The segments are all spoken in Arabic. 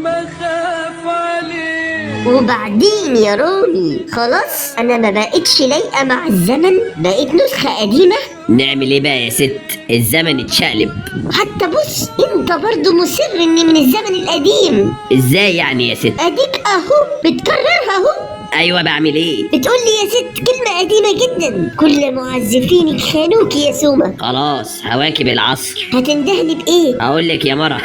بخاف عليه. وبعدين يا رامي خلاص انا ما بقتش لايقه مع الزمن، بقيت نسخه قديمه. نعمل ايه بقى يا ست؟ الزمن اتشقلب. حتى بص انت برضو مصر اني من الزمن القديم. ازاي يعني يا ست؟ اديك اهو بتكررها اهو. ايوه بعمل ايه؟ بتقول لي يا ست كلمه قديمه جدا. كل معزفينك خانوك يا سومه. خلاص هواكب العصر. هتندهني بايه؟ اقول لك يا مرة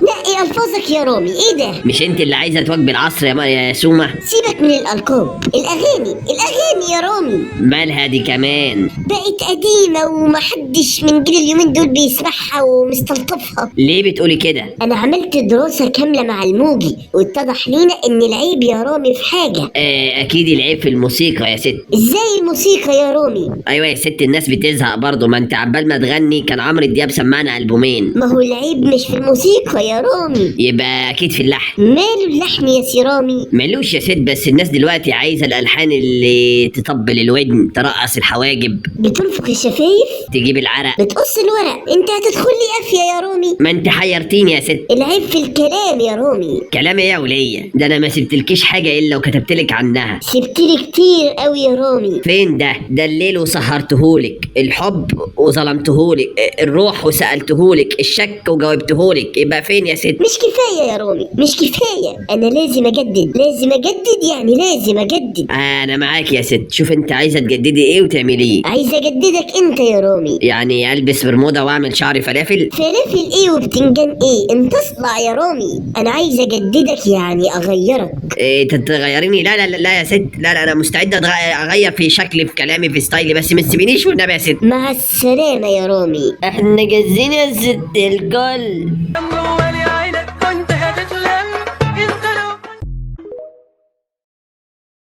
نقي الفاظك يا رامي. ايه ده؟ مش انت اللي عايزه تواكبي العصر يا سومة؟ سيبك من الالقاب. الاغاني يا رامي مالها دي كمان؟ بقت قديمه ومحدش من جيل اليومين دول بيسمعها ومستلطفها. ليه بتقولي كده؟ انا عملت دراسه كامله مع الموجي واتضح لينا ان العيب يا رامي في حاجه. اكيد العيب في الموسيقى يا ست. ازاي الموسيقى يا رامي؟ ايوه يا ست الناس بتزهق برضه، ما انت عبال ما تغني كان عمرو دياب سمعنا ألبومين. ما هو العيب مش في الموسيقى يا رامي. يبقى اكيد في اللحن. ماله اللحن يا سي رامي؟ ملوش يا ست، بس الناس دلوقتي عايزه الالحان اللي تطبل الودن، ترقص الحواجب، بتنفخ الشفايف، تجيب العرق، بتقص الورق. انت هتدخل لي قافيه يا رامي. ما انت حيرتيني يا ست. العيب في الكلام يا رامي. كلام ايه يا وليه؟ ده انا ما سبتلكيش حاجه الا وكتبتلك عنها. سبتلي كتير قوي يا رامي. فين ده الليل وسهرتهولك، الحب وظلمتهولك، الروح وسالتهولك، الشك وجاوبتهولك، يبقى فين يا ست؟ مش كفايه يا رامي مش كفايه. انا لازم اجدد يعني لازم اجدد. انا معاك يا ست. شوف انت عايزه تجددي ايه وتعمليه. عايزه اجددك انت يا رامي. يعني البس برمودا واعمل شعري فلافل؟ فلافل ايه وبتنجان ايه؟ انت اصلع يا رامي. انا عايزه اجددك يعني اغيرك. إيه تغيريني؟ لا لا لا لا يا ست، لا انا مستعد اغير في شكلي في كلامي في ستايلي، بس ما تسيبينيش والنبي يا ست. مع السلامه يا رامي. احنا جزينا يا ست الكل.